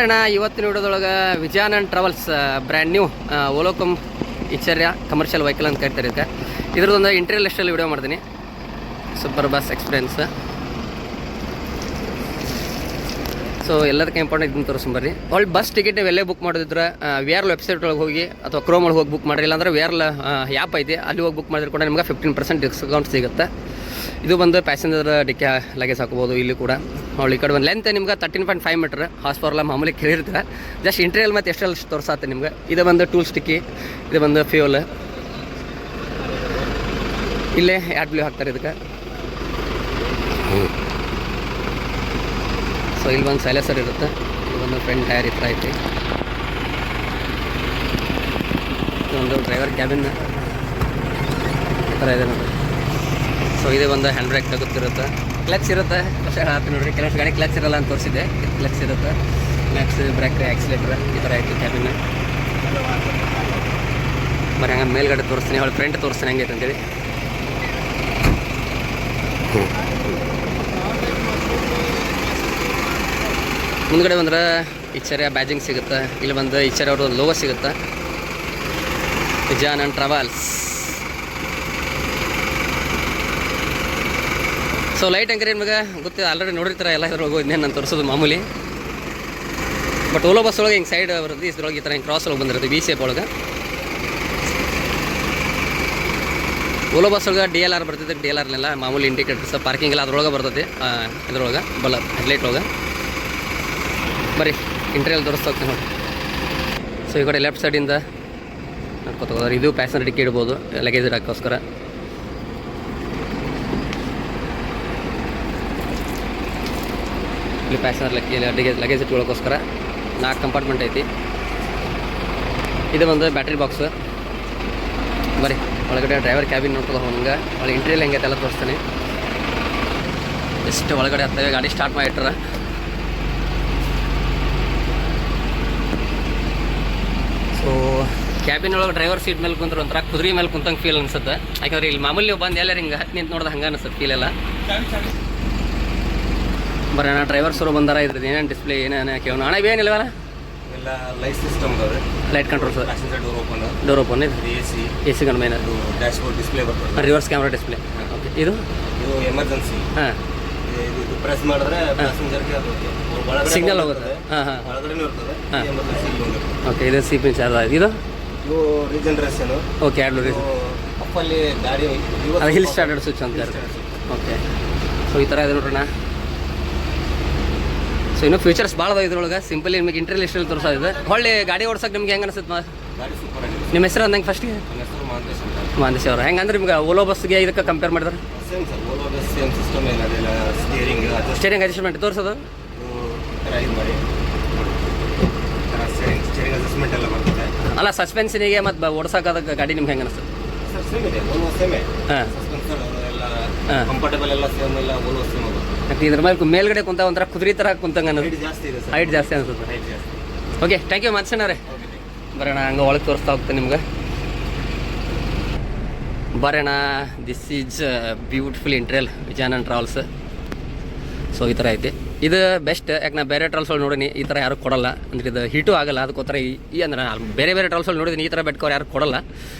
ಬರೋಣ ಇವತ್ತಿನ ವಿಡಿಯೋದೊಳಗೆ ವಿಜಯಾನಂದ್ ಟ್ರಾವೆಲ್ಸ್ ಬ್ರ್ಯಾಂಡ್ ನ್ಯೂ ಓಲೋಕಮ್ ಇಚ್ಚರ್ಯ ಕಮರ್ಷಿಯಲ್ ವೆಹಿಕಲ್ ಅಂತ ಕರಿತಾರೆ ಇದಕ್ಕೆ. ಇದ್ರದ್ದೊಂದು ಇಂಟೀರಿಯರ್ ಲಿಸ್ಟಲ್ಲಿ ವಿಡಿಯೋ ಮಾಡ್ತೀನಿ. Super bus experience. ಸೊ ಎಲ್ಲದಕ್ಕೆ ಇಂಪಾರ್ಟೆಂಟ್ ಇದನ್ನು ತೋರಿಸ್ಬರ್ರಿ. ಒಳ್ಳೆ ಬಸ್ ಟಿಕೆಟ್ ಎಲ್ಲೇ ಬುಕ್ ಮಾಡಿದ್ರೆ ವಿ ಆರ್ ವೆಬ್ಸೈಟ್ ಒಳಗೆ ಹೋಗಿ ಅಥವಾ ಕ್ರೋಮ್ ಒಳಗೆ ಹೋಗಿ ಬುಕ್ ಮಾಡಿರಿ, ಇಲ್ಲಾಂದ್ರೆ ವಿ ಆರ್ ಆ್ಯಪ್ ಐತಿ ಅಲ್ಲಿ ಹೋಗಿ ಬುಕ್ ಮಾಡಿದ್ರೆ ಕೂಡ ನಿಮ್ಗೆ 15% ಡಿಸ್ಕೌಂಟ್ ಸಿಗುತ್ತೆ. ಇದು ಬಂದು ಪ್ಯಾಸೆಂಜರ್ ಡಿಕ್ಕಿ ಲಗೇಜ್ ಹಾಕೋಬೋದು. ಇಲ್ಲಿ ಕೂಡ ಅವಳು ಈ ಕಡೆ ಒಂದು ಲೆಂತ್ ನಿಮ್ಗೆ 13.5 ಮೀಟ್ರ್ ಹಾರ್ಸ್ ಪವರ್ ಮಾಮೂಲಿ ಕೇಳಿರ್ತಾರೆ. ಜಸ್ಟ್ ಇಂಟೀರಿಯಲ್ ಮತ್ತು ಎಷ್ಟೆಲ್ಲ ತೋರಿಸತ್ತೆ ನಿಮ್ಗೆ. ಇದು ಬಂದು ಟೂಲ್ಸ್ ಟಿಕ್ಕಿ, ಇದು ಬಂದು ಫ್ಯೂಲ್. ಇಲ್ಲೇ AdBlue ಹಾಕ್ತಾರೆ ಇದಕ್ಕೆ. ಸೊ ಇಲ್ಲಿ ಒಂದು ಸೈಲೆನ್ಸರ್ ಇರುತ್ತೆ. ಇದು ಒಂದು ಫ್ರಂಟ್ ಟೈರ್ ಈ ಥರ ಐತಿ. ಇದೊಂದು ಡ್ರೈವರ್ ಕ್ಯಾಬಿನ್ ಈ ಥರ ಇದೆ ನೋಡಿ. ಸೊ ಇದೇ ಒಂದು ಹ್ಯಾಂಡ್ ಬ್ರೇಕ್ ತಗೋತಿರುತ್ತೆ. ಕ್ಲಚ್ ಇರುತ್ತೆ. ಹಾಕಿ ನೋಡಿರಿ, ಕೆಲವಷ್ಟು ಗಾಡಿ ಕ್ಲಚ್ ಇರಲ್ಲ ಅಂತ ತೋರಿಸಿದೆ. ಕ್ಲಚ್ ಇರುತ್ತೆ, ಮ್ಯಾಕ್ಸ್ ಬ್ರೇಕ್, ಆಕ್ಸಿಲೇಟರ್ ಈ ಥರ ಐತಿ ಕ್ಯಾಬಿನ್. ಬರೀ ಹಂಗೆ ಮೇಲ್ಗಡೆ ತೋರಿಸ್ತೀನಿ, ಅವಳು ಫ್ರಂಟ್ ತೋರಿಸ್ತೀನಿ ಹೆಂಗೈತೆ ಅಂತೇಳಿ. ಮುಂದ್ಗಡೆ ಬಂದ್ರೆ ಇಚ್ಚರ್ಯ ಬ್ಯಾಜಿಂಗ್ ಸಿಗುತ್ತೆ. ಇಲ್ಲಿ ಬಂದು ಇಚ್ಚರ್ಯ ಅವ್ರದ್ದು ಒಂದು ಲೋಗೋ ಸಿಗುತ್ತೆ, ವಿಜಯಾನಂದ್ ಟ್ರಾವೆಲ್ಸ್. ಸೊ ಲೈಟ್ ಅಂಕರಿ ನಿಮಗೆ ಗೊತ್ತಿದೆ, ಆಲ್ರೆಡಿ ನೋಡಿರ್ತಾರೆ ಎಲ್ಲ. ಇದ್ರೊಳಗೆ ಇನ್ನೇನು ನಾನು ತೋರಿಸೋದು ಮಾಮೂಲಿ. ಬಟ್ ಓಲೋ ಬಸ್ ಒಳಗೆ ಹಿಂಗೆ ಸೈಡ್ ಬರುತ್ತೆ, ಇದ್ರೊಳಗೆ ಈ ಥರ ಹಿಂಗೆ ಕ್ರಾಸ್ ಒಳಗೆ ಬಂದಿರುತ್ತೆ ವಿ ಶೇಪ್ ಒಳಗೆ. ಓಲೋ ಬಸ್ ಒಳಗೆ DLR ಬರ್ತೈತೆ. DLRನೆಲ್ಲ ಮಾಮೂಲಿ ಇಂಡಿಕೇಟರ್ಸ್, ಪಾರ್ಕಿಂಗ್ ಎಲ್ಲ ಅದ್ರೊಳಗೆ ಬರ್ತೈತಿ. ಇದ್ರೊಳಗೆ ಹೆಡ್ಲೈಟ್ ಒಳಗೆ ಬರೀ ಇಂಟೀರಿಯಲ್ ತೋರಿಸ್ತಾ ಹೋಗ್ತೀನಿ ನೋಡಿ. ಸೊ ಈ ಕಡೆ ಲೆಫ್ಟ್ ಸೈಡಿಂದ ನೋಡ್ಕೊತೋದ್ರೆ ಇದು ಪ್ಯಾಸೆಂಜರ್ ಡಿಕ್ಕಿ ಇಡ್ಬೋದು ಲಗೇಜ್ ಇಡೋಕ್ಕೋಸ್ಕರ. ಇಲ್ಲಿ ಪ್ಯಾಸೆಂಜರ್ ಲಗೇಜ್ ಇಟ್ಕೊಳ್ಳೋಕ್ಕೋಸ್ಕರ 4 ಕಂಪಾರ್ಟ್ಮೆಂಟ್ ಐತಿ. ಇದು ಒಂದು ಬ್ಯಾಟ್ರಿ ಬಾಕ್ಸ್. ಬರೀ ಒಳಗಡೆ ಡ್ರೈವರ್ ಕ್ಯಾಬಿನ್ ನೋಡ್ತದೆ ಹಂಗೆ. ಒಳಗೆ ಇಂಟೀರಿಯಲ್ ಹೆಂಗೈತೆ ಎಲ್ಲ ತೋರಿಸ್ತೀನಿ. ಎಷ್ಟು ಒಳಗಡೆ ಹತ್ತವೆ, ಗಾಡಿ ಸ್ಟಾರ್ಟ್ ಮಾಡಿಟ್ರ. ಸೊ ಕ್ಯಾಬಿನ್ ಒಳಗೆ ಡ್ರೈವರ್ ಸೀಟ್ ಮೇಲೆ ಕುಂತ್ರೆ ಒಂಥರ ಕುದುರೆ ಮೇಲೆ ಕುಂತಂಗೆ ಫೀಲ್ ಅನ್ಸುತ್ತೆ. ಯಾಕಂದ್ರೆ ಇಲ್ಲಿ ಮಾಮೂಲಿ ಬಂದು ಎಲ್ಲರೂ ಹಿಂಗೆ ಹತ್ತು ನಿಂತು ನೋಡ್ದೆ ಹಂಗೆ ಅನಿಸುತ್ತೆ ಫೀಲ್ ಎಲ್ಲ. ಬರೋಣ ಡ್ರೈವರ್ ಸರು ಬಂದಾರ. ಇದ್ರದ್ದು ಏನೇನು ಡಿಸ್ಪ್ಲೇ ಏನೇನು ಕೇಳೋಣ. ಹಣ ಏನಿಲ್ವಲ್ಲ, ಎಲ್ಲ ಲೈಟ್ ಸಿಸ್ಟಮ್ ಅದಾವೆ. Light control sir, door open ಇದೆ. AC gun main, dash board display ಬರ್ತದೆ, ರಿವರ್ಸ್ ಕ್ಯಾಮ್ರಾ ಡಿಸ್ಪ್ಲೇ. ಓಕೆ, ಇದು ಎಮರ್ಜೆನ್ಸಿ. ಹಾಂ, ಇದು ಪ್ರೆಸ್ ಮಾಡಿದ್ರೆ ಪ್ಯಾಸೆಂಜರ್ಗೆ ಅದು ಸಿಗ್ನಲ್ ಹೋಗುತ್ತೆ. ಹಾಂ ಹಾಂ, ಒಳಗಡೆನೂ ಇರ್ತದೆ. ಹಾಂ, ಎಮರ್ಜೆನ್ಸಿ ಓಕೆ. ಇದು CP ಚಾರ್ಜ್ ಆಗಿದೆ. ಇದು ರೀಜನರೇಷನ್. ಓಕೆ, AdBlue ಅಪ್ಪಲ್ಲಿ ಗಾಡಿ ಅದು ಹಿಲ್ ಸ್ಟಾರ್ಟೆಡ್ ಸ್ವಿಚ್ ಅಂತ. ಓಕೆ, ಸೊ ಈ ಥರ ಇದೆ ನೋಡ್ರಣ. ಸೊ ಇನ್ನೂ ಫ್ಯೂಚರ್ಸ್ ಭಾಳ ಅದಾವೆ ಇದ್ರೊಳಗೆ. ಸಿಂಪಲಿ ನಿಮಗೆ ಇಂಟೀರಿಯರ್ ಲಿಸ್ಟಲ್ಲಿ ತೋರಿಸೋದಿದೆ. ಹೊಳ್ಳಿ ಗಾಡಿ ಓಡ್ಸೋಕೆ ನಿಮ್ಗೆ ಹೆಂಗೆ ಅನಿಸುತ್ತೆ? ಗಾಡಿ ಸೂಪರ್ ಆಗಿದೆ. ನಿಮ್ಮ ಹೆಸರು ಅಂದಂಗೆ ಫಸ್ಟಿಗೆ? ನನ್ನ ಹೆಸರು ಮಹಂತೇಶ್ ಅಂತ. ಮಹಂತೇಶ್ ಅವರು ಹೆಂಗೆ ಅಂದ್ರೆ ನಿಮ್ಗೆ ಓಲೋ ಬಸ್ಗೆ ಇದಕ್ಕೆ ಕಂಪೇರ್ ಮಾಡಿದ್ರೆ? Same sir, Ola bus same system ಏನಿಲ್ಲ. ಸ್ಟೇರಿಂಗ್ ಅಡ್ಜಸ್ಟ್ಮೆಂಟ್ ತೋರಿಸೋದು ಇದು ಮಾಡಿ ಸ್ಟೇರಿಂಗ್ ಅಡ್ಜಸ್ಟ್ಮೆಂಟ್ ಎಲ್ಲ ಬರ್ತದೆ. ಅಲ್ಲ, ಸಸ್ಪೆನ್ಷನಿಗೆ ಮತ್ತು ಓಡಿಸೋಕೆ ಗಾಡಿ ನಿಮ್ಗೆ ಹೆಂಗೆ ಅನಿಸುತ್ತೆ? ಸರ್ ಸೇಮ್ ಇದೆ, ಓಲೋ ಸೇಮೇ. ಹಾಂ, ಸಸ್ಪೆನ್ಸರ್ ಎಲ್ಲ ಕಂಫರ್ಟೇಬಲ್ ಎಲ್ಲ ಸೇಮ್, ಎಲ್ಲ ಓಲೋ ಸೇಮ್ ಅದು. ಯಾಕೆ ಇದ್ರ ಮೇಲೆ ಮೇಲ್ಗಡೆ ಕುಂತ ಒಂಥರ ಕುದುರೆ ಥರ ಕುಂತಂಗೆ ಅನ್ನೋದು. ಹೈಟ್ ಜಾಸ್ತಿ ಇದೆ ಸರ್, ಹೈಟ್ ಜಾಸ್ತಿ ಅನಿಸುತ್ತೆ. ಹೈಟ್ ಜಾಸ್ತಿ. ಓಕೆ, ಥ್ಯಾಂಕ್ ಯು ಮತ್ಸಣ್ಣವ್ರೆ. ಬರೋಣ ಹಂಗೆ ಒಳಗೆ ತೋರಿಸ್ತಾ ಹೋಗ್ತೇನೆ ನಿಮ್ಗೆ. ಬರೋಣ. This is beautiful interior Vijayanand travels. So ಈ ಥರ ಐತಿ. ಇದು ಬೆಸ್ಟ್. ಯಾಕೆ ನಾ ಬೇರೆ ಟ್ರಾವೆಲ್ಸ್ಗಳು ನೋಡೀನಿ, ಈ ಥರ ಯಾರು ಕೊಡಲ್ಲ. ಅಂದ್ರೆ ಇದು ಹೀಟು ಆಗಲ್ಲ. ಅದಕ್ಕೋಸ್ಕರ ಈ ಅಂದ್ರೆ ಬೇರೆ ಟ್ರಾವೆಲ್ಸ್ಗಳು ನೋಡಿದ್ದೀನಿ, ಈ ಥರ ಬೆಡ್ ಕವರ್ ಯಾರು ಕೊಡಲ್ಲ.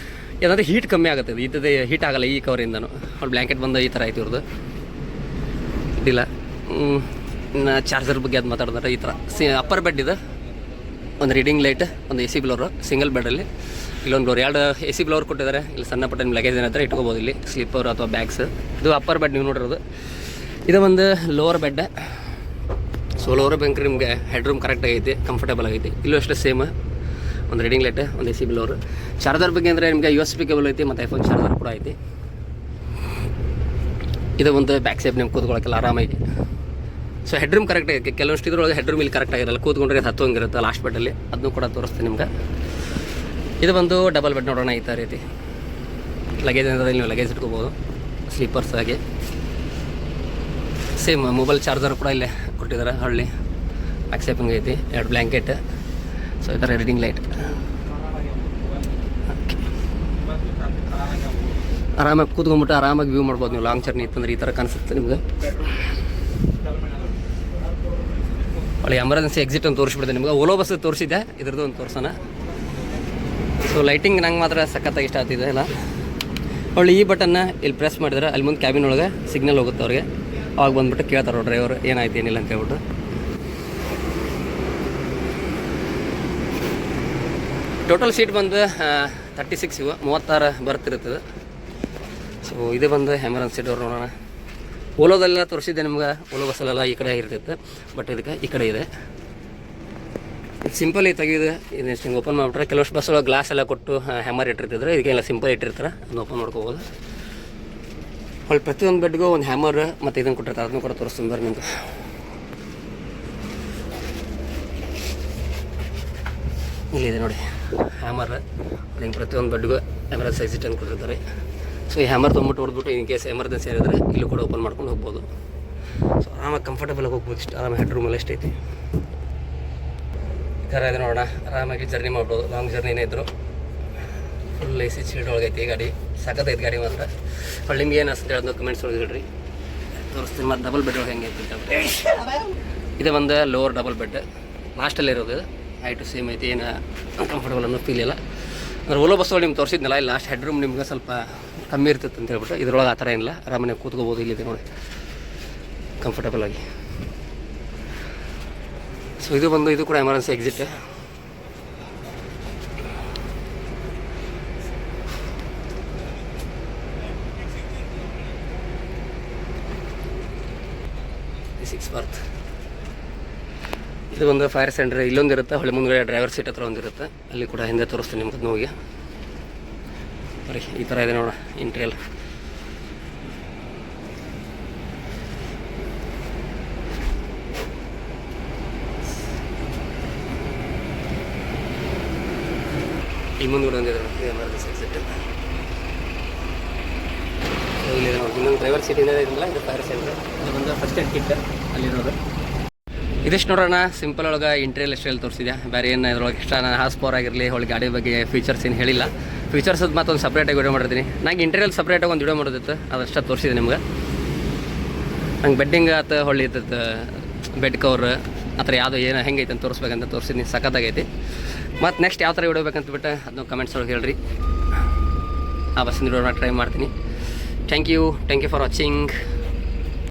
ಏನಂದರೆ ಹೀಟ್ ಕಮ್ಮಿ ಆಗುತ್ತೆ. ಇದು ಹೀಟ್ ಆಗಲ್ಲ ಈ ಕವರಿಂದನೂ. ಅವ್ಳು ಬ್ಲ್ಯಾಂಕೆಟ್ ಬಂದು ಈ ಥರ ಐತಿ ಇವ್ರದ್ದು. ಇದಿಲ್ಲ. ಇನ್ನು ಚಾರ್ಜರ್ ಬಗ್ಗೆ ಅದು ಮಾತಾಡಿದ್ರೆ ಈ ಥರ ಅಪ್ಪರ್ ಬೆಡ್ ಇದೆ. ಒಂದು ರೀಡಿಂಗ್ ಲೈಟ್, ಒಂದು AC ಬ್ಲೋರು, ಸಿಂಗಲ್ ಬೆಡ್ಡಲ್ಲಿ. ಇಲ್ಲೊಂದು ಬ್ಲೋರ್, 2 AC ಬ್ಲೋರ್ ಕೊಟ್ಟಿದ್ದಾರೆ. ಇಲ್ಲಿ ಸಣ್ಣ ಪುಟ್ಟ ನಿಮ್ಮ ಲಗೇಜ್ ಏನಾದ್ರೆ ಇಟ್ಕೋಬೋದು. ಇಲ್ಲಿ ಸ್ಲೀಪರ್ ಅಥವಾ ಬ್ಯಾಗ್ಸ್. ಇದು ಅಪ್ಪರ್ ಬೆಡ್ ನೀವು ನೋಡಿರೋದು. ಇದು ಒಂದು lower bed. So lower bank ನಿಮಗೆ ಹೆಡ್ ರೂಮ್ ಕರೆಕ್ಟ್ ಆಗೈತಿ, ಕಂಫರ್ಟೇಬಲ್ ಆಗೈತಿ. ಇಲ್ಲೂ ಅಷ್ಟೇ ಸೇಮ್. ಒಂದು ರೀಡಿಂಗ್ ಲೈಟ್, ಒಂದು AC ಬ್ಲೋರು. ಚಾರ್ಜರ್ ಬಗ್ಗೆ ಅಂದರೆ ನಿಮಗೆ USB ಕೇಬಲ್ ಐತಿ, ಮತ್ತು iPhone ಚಾರ್ಜರ್ ಕೂಡ ಐತಿ. ಇದು ಒಂದು ಬ್ಯಾಕ್ ಸೈಡ್ ನಿಮ್ಗೆ ಕೂತ್ಕೊಳ್ಳೋಕ್ಕೆಲ್ಲ ಆರಾಮಾಗಿ. ಸೊ ಹೆಡ್ ರೂಮ್ ಕರೆಕ್ಟ್ ಆಗೈತಿ. ಕೆಲವಷ್ಟು ಇದ್ರೊಳಗೆ ಹೆಡ್ ರೂಮ್ ಇಲ್ಲಿ ಕರೆಕ್ಟ್ ಆಗಿರಲ್ಲ, ಕೂತ್ಕೊಂಡ್ರೆ ಅದು ಹತ್ತುವಂಗಿರುತ್ತೆ ಲಾಸ್ಟ್ ಬೆಡ್ಡಲ್ಲಿ. ಅದನ್ನು ಕೂಡ ತೋರಿಸ್ತೀನಿ ನಿಮ್ಗೆ. ಇದು ಬಂದು ಡಬಲ್ ಬೆಡ್ ನೋಡೋಣ. ಈ ಥರ ರೀತಿ ಲಗೇಜ್ ಏನಾದ್ರೆ ನೀವು ಲಗೇಜ್ ಇಟ್ಕೋಬೋದು. ಸ್ಲೀಪರ್ಸ್ ಆಗಿ ಸೇಮ್ ಮೊಬೈಲ್ ಚಾರ್ಜರ್ ಕೂಡ ಇಲ್ಲೇ ಕೊಟ್ಟಿದ್ದಾರೆ. ಹಳ್ಳಿ ಬ್ಯಾಕ್ ಸೈಪಿಂಗ್ ಐತಿ. 2 ಬ್ಲ್ಯಾಂಕೆಟ್. ಸೊ ಈ ಥರ ರೀಡಿಂಗ್ ಲೈಟ್. ಆರಾಮಾಗಿ ಕೂತ್ಕೊಂಡ್ಬಿಟ್ಟು ಆರಾಮಾಗಿ ವ್ಯೂ ಮಾಡ್ಬೋದು ನೀವು. ಲಾಂಗ್ ಜರ್ನಿ ಇತ್ತಂದ್ರೆ ಈ ಥರ ಕಾಣಿಸುತ್ತೆ ನಿಮ್ಗೆ. ಒಳ್ಳೆ ಎಮರ್ಜೆನ್ಸಿ ಎಕ್ಸಿಟ್ ಒಂದು ತೋರಿಸ್ಬಿಡ್ದೆ ನಿಮ್ಗೆ. ಓಲೋ ಬಸ್ ತೋರಿಸಿದ್ದೆ, ಇದ್ರದ್ದು ಒಂದು ತೋರ್ಸೋಣ. ಸೊ ಲೈಟಿಂಗ್ ನಂಗೆ ಮಾತ್ರ ಸಖತ್ತಾಗಿ ಇಷ್ಟ ಆಗ್ತಿದೆ ಎಲ್ಲ. ಒಳ್ಳೆ ಈ ಬಟನ್ನ ಇಲ್ಲಿ ಪ್ರೆಸ್ ಮಾಡಿದ್ರೆ ಅಲ್ಲಿ ಮುಂದೆ ಕ್ಯಾಬಿನ್ ಒಳಗೆ ಸಿಗ್ನಲ್ ಹೋಗುತ್ತೆ ಅವ್ರಿಗೆ. ಅವಾಗ ಬಂದುಬಿಟ್ಟು ಕೇಳ್ತಾರೆ ಡ್ರೈವರ್ ಏನಾಯ್ತು ಏನಿಲ್ಲ ಅಂತ ಹೇಳ್ಬಿಟ್ಟು. ಟೋಟಲ್ ಸೀಟ್ ಬಂದು 36 ಇವು, 36 ಬರ್ತಿರ್ತದೆ. ಸೊ ಇದು ಬಂದು ಎಮರ್ಜೆನ್ಸಿ ಡೋರ್ ನೋಡೋಣ. ಓಲೋದೆಲ್ಲ ತೋರಿಸಿದ್ದೆ ನಿಮ್ಗೆ, ಓಲೋ ಬಸ್ಸಲ್ಲೆಲ್ಲ ಈ ಕಡೆ ಇರ್ತಿತ್ತು, ಬಟ್ ಇದಕ್ಕೆ ಈ ಕಡೆ ಇದೆ. ಸಿಂಪಲ್ ತೆಗೆದು ಇದಷ್ಟು ಹಿಂಗೆ ಓಪನ್ ಮಾಡಿಬಿಟ್ರೆ, ಕೆಲವಷ್ಟು ಬಸ್ ಒಳಗೆ ಗ್ಲಾಸ್ ಎಲ್ಲ ಕೊಟ್ಟು ಹ್ಯಾಮರ್ ಇಟ್ಟಿರ್ತಿದ್ರೆ, ಇದಕ್ಕೆಲ್ಲ ಸಿಂಪಲ್ ಇಟ್ಟಿರ್ತಾರೆ, ಅದನ್ನ ಓಪನ್ ಮಾಡ್ಕೋಬೋದು. ಅಲ್ಲಿ ಪ್ರತಿಯೊಂದು ಬೆಡ್ಗೂ ಒಂದು ಹ್ಯಾಮರ್ ಮತ್ತು ಇದನ್ನು ಕೊಟ್ಟಿರ್ತಾರೆ, ಅದನ್ನು ಕೂಡ ತೋರಿಸ್ತೀನಿ ಬರ್ರಿ ನಿಮ್ಗೆ. ಇಲ್ಲಿದೆ ನೋಡಿ ಹ್ಯಾಮರ್, ಹಿಂಗೆ ಪ್ರತಿಯೊಂದು ಬೆಡ್ಗೂ ಎಮರ್ಜೆನ್ಸಿ ಎಕ್ಸಿಟ್ ಅಂತ ಕೊಟ್ಟಿರ್ತಾರೆ. ಸೊ ಈ ಹ್ಯಾಮರ್ ತೊಗೊಂಬಿಟ್ಟು ಹೊಡೆದ್ಬಿಟ್ಟು ಇನ್ ಕೇಸ್ ಎಮರ್ಜೆನ್ಸಿ ಏನಿದ್ರೆ ಇಲ್ಲೂ ಕೂಡ ಓಪನ್ ಮಾಡ್ಕೊಂಡು ಹೋಗ್ಬೋದು. ಸೊ ಆರಾಮಾಗಿ ಕಂಫರ್ಟಬಲಾಗಿ ಹೋಗ್ಬೋದು. ಇಷ್ಟು ಆರಾಮಾಗಿ ಹೆಡ್ ರೂಮಲ್ಲಿ ಎಷ್ಟೈತಿ ಈ ಥರ ಇದೆ ನೋಡೋಣ. ಆರಾಮಾಗಿ ಜರ್ನಿ ಮಾಡ್ಬೋದು, ಲಾಂಗ್ ಜರ್ನಿನೇ ಇದ್ದರು. ಫುಲ್ AC ಚೀಲ್ಡ್ ಒಳಗೈತಿ ಈ ಗಾಡಿ, ಸಖತ್ತೈತೆ ಗಾಡಿ ಮಾತ್ರ. ಹೊಳ್ಳಿ ನಿಮ್ಗೆ ಏನು ಅಷ್ಟು ಹೇಳೋದು ಕಮೆಂಟ್ಸ್ ಒಳಗೆ ಹೇಳ್ರಿ, ತೋರಿಸ್ತೀನಿ. ಮತ್ತು ಡಬಲ್ ಬೆಡ್ ಒಳಗೆ ಹೆಂಗೆ ಐತಿ. ಇದು ಒಂದು ಲೋವರ್ ಡಬಲ್ ಬೆಡ್ ಲಾಸ್ಟಲ್ಲಿ ಇರೋದು. ಹೈಟು ಸೇಮ್ ಐತಿ, ಏನು ಕಂಫರ್ಟಬಲ್ ಅನ್ನೋ ಫೀಲ್ ಇಲ್ಲ. ಅಂದ್ರೆ ಓಲೋ ಬಸ್ ಒಳಗೆ ನಿಮ್ಗೆ ತೋರಿಸಿದ್ನಲ್ಲ, ಇಲ್ಲಿ ಲಾಸ್ಟ್ ಹೆಡ್ ರೂಮ್ ನಿಮ್ಗೆ ಸ್ವಲ್ಪ ಕಮ್ಮಿ ಇರ್ತಿತ್ತು ಅಂತ ಹೇಳ್ಬಿಟ್ಟು, ಇದ್ರೊಳಗೆ ಆ ಥರ ಏನಿಲ್ಲ, ಆರಾಮನೆ ಕೂತ್ಕೋಬೋದು. ಇಲ್ಲಿದೆ ನೋಡಿ ಕಂಫರ್ಟಬಲ್ ಆಗಿ. ಸೊ ಇದು ಬಂದು ಇದು ಕೂಡ ಎಮರ್ಜೆನ್ಸಿ ಎಕ್ಸಿಟ್. ಬರ್ತ್ ಇದು ಒಂದು ಫೈರ್ ಸೆಂಟರ್ ಇಲ್ಲೊಂದು ಇರುತ್ತೆ, ಹೊಳೆ ಮುಂದ್ಗಡೆ ಡ್ರೈವರ್ ಸೀಟ್ ಹತ್ರ ಒಂದಿರುತ್ತೆ, ಅಲ್ಲಿ ಕೂಡ ಹಿಂದೆ ತೋರಿಸ್ತೀನಿ ನಿಮ್ಗೆ ಹೋಗಿ. ಬರೀ ಈ ಥರ ಇದೆ ನೋಡ ಇಂಟ್ರಿಯಲ್. ಈ ಮುಂದ್ಗಡೆ ಒಂದಿದೆ ಎಮರ್ಜೆನ್ಸಿ ಎಕ್ಸಿಟ್. ಇಲ್ಲಿ ಇನ್ನೊಂದು ಡ್ರೈವರ್ ಸೀಟ್ ಇದೆ ಇದಲ್ಲ, ಇದು ಫೈರ್ ಸೆಂಟರ್. ಅದು ಬಂದು ಫಸ್ಟ್ ಏಡ್ ಕಿಟ್ ಅಲ್ಲಿರೋದು. ಇದಿಷ್ಟು ನೋಡೋಣ ಸಿಂಪಲ್ ಒಳಗೆ ಇಂಟ್ರಿಯಲ್ ಎಷ್ಟೆಲ್ಲ ತೋರಿಸಿದೆ. ಬೇರೆ ಏನು ಇದ್ರೊಳಗೆ ಎಕ್ಸ್ಟ್ರಾ ನಾನು ಹಾರ್ಸ್ ಪವರ್ ಆಗಿರಲಿ, ಹೊಳ್ಳಿ ಗಾಡಿ ಬಗ್ಗೆ ಫೀಚರ್ಸ್ ಏನು ಹೇಳಿಲ್ಲ. ಫೀಚರ್ಸ್ ಮತ್ತೊಂದು ಸಪ್ರೇಟಾಗಿ ವಿಡಿಯೋ ಮಾಡಿರ್ತೀನಿ. ನಂಗೆ ಇಂಟ್ರಿಯಲ್ ಸಪ್ರೇಟಾಗಿ ಒಂದು ವಿಡಿಯೋ ಮಾಡೋದಿತ್ತು, ಅದಷ್ಟೇ ತೋರಿಸಿದೆ ನಿಮ್ಗೆ. ನಂಗೆ ಬೆಡ್ಡಿಂಗ್ ಆತ ಹೊಳ್ಳಿ ಇರ್ತೈತೆ, ಬೆಡ್ ಕವರ್ ಆ ಥರ ಯಾವುದು ಏನು ಹೆಂಗೈತೆ ಅಂತ ತೋರಿಸ್ಬೇಕಂತ ತೋರಿಸಿದ್ದೀನಿ, ಸಖತ್ತಾಗೈತಿ. ಮತ್ತು ನೆಕ್ಸ್ಟ್ ಯಾವ ಥರ ವಿಡಿಯೋ ಬೇಕಂತ ಬಿಟ್ಟು ಅದನ್ನು ಕಮೆಂಟ್ಸ್ ಒಳಗೆ ಹೇಳ್ರಿ, ಆ ಬಸ್ಸಿನ ವಿಡಿಯೋನ ಟ್ರೈ ಮಾಡ್ತೀನಿ. Thank you for watching.